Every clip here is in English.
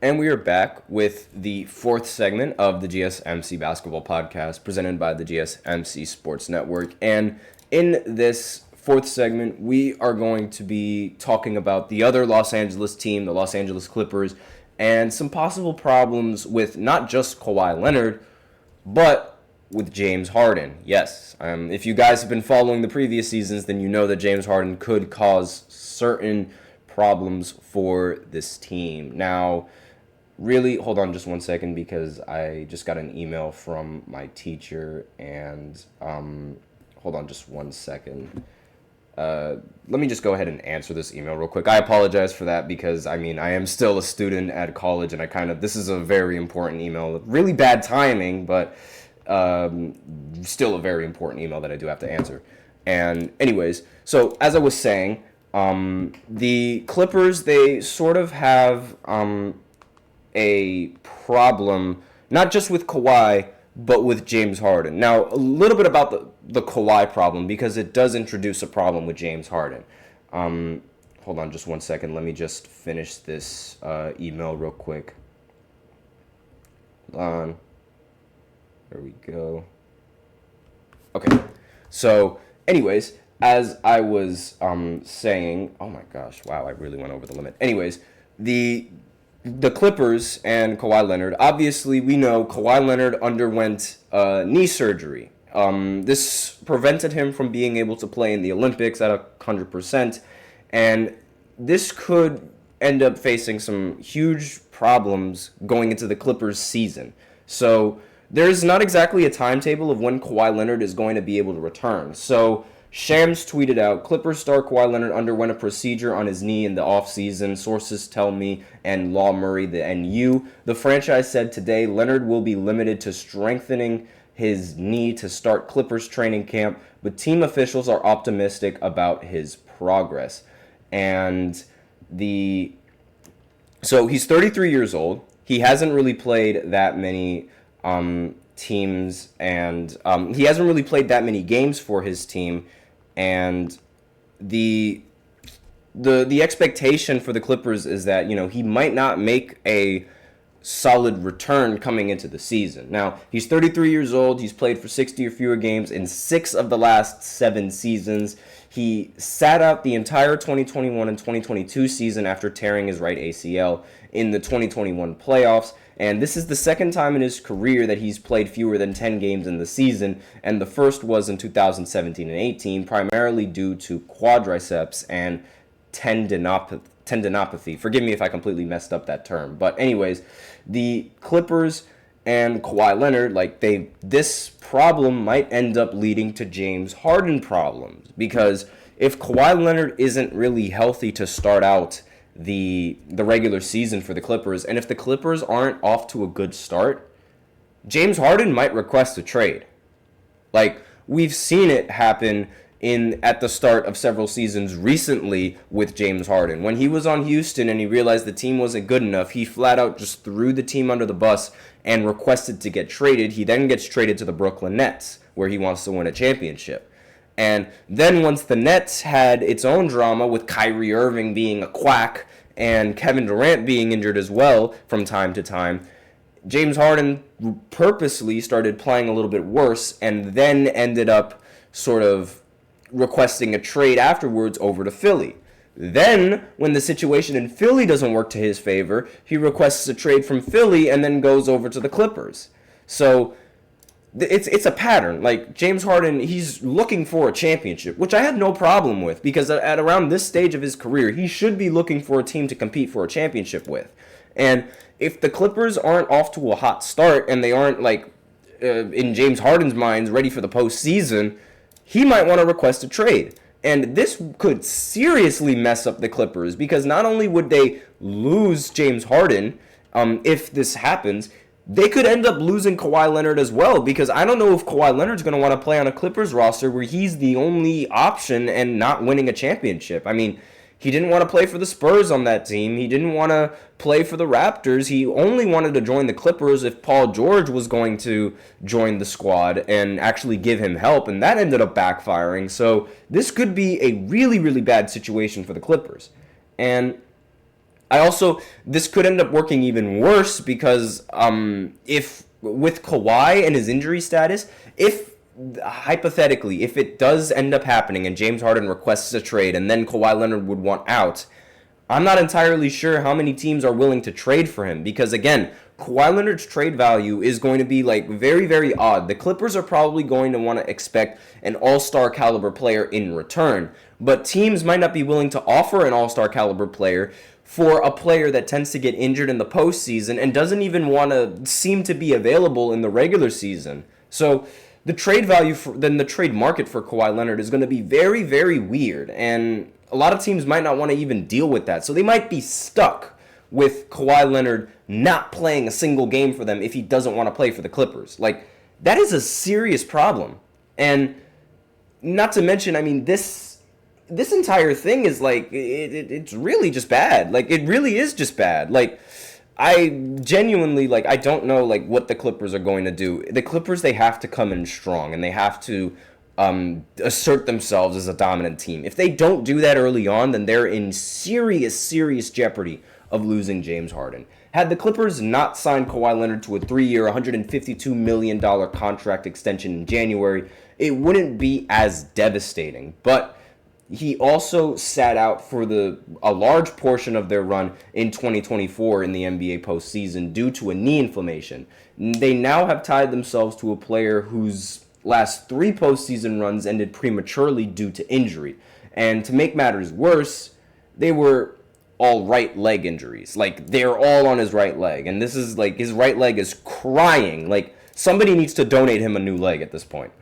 And we are back with the fourth segment of the GSMC Basketball Podcast presented by the GSMC Sports Network. And in this fourth segment, we are going to be talking about the other Los Angeles team, the Los Angeles Clippers, and some possible problems with not just Kawhi Leonard, but with James Harden. Yes, if you guys have been following the previous seasons, then you know that James Harden could cause certain problems for this team. Now, really, hold on just one second because I just got an email from my teacher and hold on just one second. Let me just go ahead and answer this email real quick. I apologize for that because, I am still a student at college and this is a very important email. Really bad timing, but still a very important email that I do have to answer. And anyways, so as I was saying, the Clippers, they sort of have a problem, not just with Kawhi, but with James Harden. Now, a little bit about the Kawhi problem, because it does introduce a problem with James Harden. Hold on just one second. Let me just finish this email real quick. Hold on. There we go. Okay. So, anyways, as I was saying, oh my gosh, wow, I really went over the limit. Anyways, the Clippers and Kawhi Leonard, obviously we know Kawhi Leonard underwent knee surgery. This prevented him from being able to play in the Olympics at 100%, and this could end up facing some huge problems going into the Clippers season. So there's not exactly a timetable of when Kawhi Leonard is going to be able to return. So Shams tweeted out, Clippers star Kawhi Leonard underwent a procedure on his knee in the offseason, sources tell me, and Law Murray, the NU. The franchise said today Leonard will be limited to strengthening his knee to start Clippers training camp, but team officials are optimistic about his progress. And so he's 33 years old. He hasn't really played that many teams, and he hasn't really played that many games for his team. And the expectation for the Clippers is that, he might not make a solid return coming into the season. Now, he's 33 years old. He's played for 60 or fewer games in 6 of the last 7 seasons. He sat out the entire 2021 and 2022 season after tearing his right ACL in the 2021 playoffs. And this is the second time in his career that he's played fewer than 10 games in the season, and the first was in 2017 and 18, primarily due to quadriceps and tendinopathy. Forgive me if I completely messed up that term. But anyways, the Clippers and Kawhi Leonard, this problem might end up leading to James Harden problems, because if Kawhi Leonard isn't really healthy to start out the regular season for the Clippers, and if the Clippers aren't off to a good start, James Harden might request a trade. We've seen it happen at the start of several seasons recently with James Harden. When he was on Houston and he realized the team wasn't good enough, he flat out just threw the team under the bus and requested to get traded. He then gets traded to the Brooklyn Nets, where he wants to win a championship. And then once the Nets had its own drama with Kyrie Irving being a quack and Kevin Durant being injured as well from time to time, James Harden purposely started playing a little bit worse and then ended up sort of requesting a trade afterwards over to Philly. Then, when the situation in Philly doesn't work to his favor, he requests a trade from Philly and then goes over to the Clippers. So it's a pattern. James Harden, he's looking for a championship, which I have no problem with, because at around this stage of his career, he should be looking for a team to compete for a championship with. And if the Clippers aren't off to a hot start and they aren't, in James Harden's mind, ready for the postseason, he might want to request a trade. And this could seriously mess up the Clippers, because not only would they lose James Harden if this happens, they could end up losing Kawhi Leonard as well, because I don't know if Kawhi Leonard's going to want to play on a Clippers roster where he's the only option and not winning a championship. He didn't want to play for the Spurs on that team. He didn't want to play for the Raptors. He only wanted to join the Clippers if Paul George was going to join the squad and actually give him help, and that ended up backfiring. So this could be a really, really bad situation for the Clippers. And This could end up working even worse because if with Kawhi and his injury status, if hypothetically, if it does end up happening and James Harden requests a trade and then Kawhi Leonard would want out, I'm not entirely sure how many teams are willing to trade for him because, again, Kawhi Leonard's trade value is going to be like very, very odd. The Clippers are probably going to want to expect an all-star caliber player in return, but teams might not be willing to offer an all-star caliber player for a player that tends to get injured in the postseason and doesn't even want to seem to be available in the regular season. So the trade value then the trade market for Kawhi Leonard is going to be very, very weird, and a lot of teams might not want to even deal with that. So they might be stuck with Kawhi Leonard not playing a single game for them if he doesn't want to play for the Clippers. Like, that is a serious problem. And not to mention, I mean, this entire thing is like, it's really just bad. Like, it really is just bad. Like, I genuinely, like, I don't know, like, what the Clippers are going to do. The Clippers, they have to come in strong, and they have to assert themselves as a dominant team. If they don't do that early on, then they're in serious, serious jeopardy of losing James Harden. Had the Clippers not signed Kawhi Leonard to a 3-year, $152 million contract extension in January, it wouldn't be as devastating. But he also sat out for a large portion of their run in 2024 in the NBA postseason due to a knee inflammation. They now have tied themselves to a player whose last 3 postseason runs ended prematurely due to injury. And to make matters worse, they were all right leg injuries. Like, they're all on his right leg. And this is like, his right leg is crying. Like, somebody needs to donate him a new leg at this point.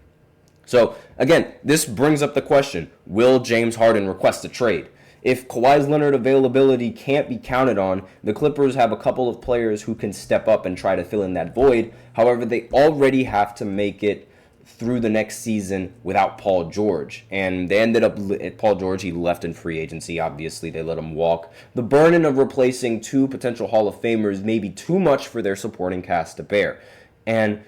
So, again, this brings up the question, will James Harden request a trade? If Kawhi Leonard availability can't be counted on, the Clippers have a couple of players who can step up and try to fill in that void. However, they already have to make it through the next season without Paul George. And they ended up, Paul George, he left in free agency, obviously, they let him walk. The burden of replacing 2 potential Hall of Famers may be too much for their supporting cast to bear. And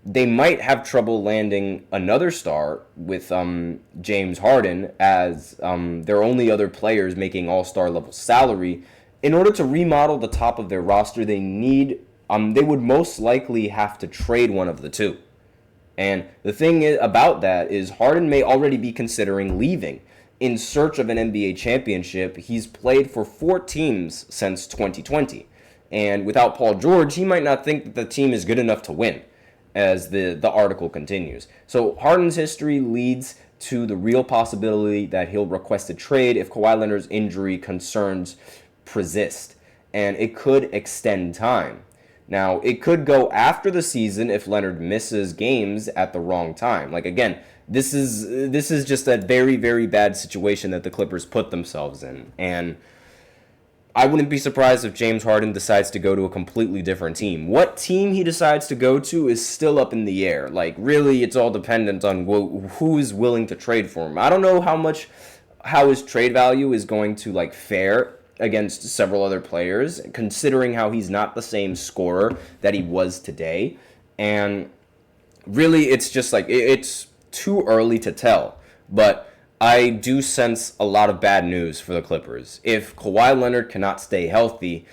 they might have trouble landing another star with James Harden as their only other players making all-star level salary. In order to remodel the top of their roster, they would most likely have to trade one of the two. And the thing about that is Harden may already be considering leaving. In search of an NBA championship, he's played for 4 teams since 2020. And without Paul George, he might not think that the team is good enough to win, as the article continues. So Harden's history leads to the real possibility that he'll request a trade if Kawhi Leonard's injury concerns persist. And it could extend time. Now, it could go after the season if Leonard misses games at the wrong time. Like, again, this is just a very, very bad situation that the Clippers put themselves in. And I wouldn't be surprised if James Harden decides to go to a completely different team. What team he decides to go to is still up in the air. Like, really, it's all dependent on who is willing to trade for him. I don't know how his trade value is going to, like, fare against several other players, considering how he's not the same scorer that he was today. And really, it's just like, it's too early to tell. But I do sense a lot of bad news for the Clippers. If Kawhi Leonard cannot stay healthy,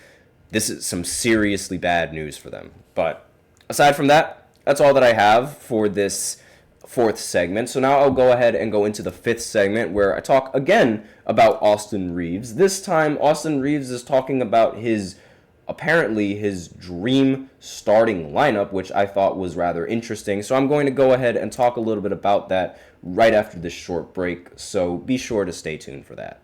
this is some seriously bad news for them. But aside from that, that's all that I have for this 4th segment. So now I'll go ahead and go into the 5th segment where I talk again about Austin Reeves. This time, Austin Reeves is talking about apparently his dream starting lineup, which I thought was rather interesting. So I'm going to go ahead and talk a little bit about that right after this short break. So be sure to stay tuned for that.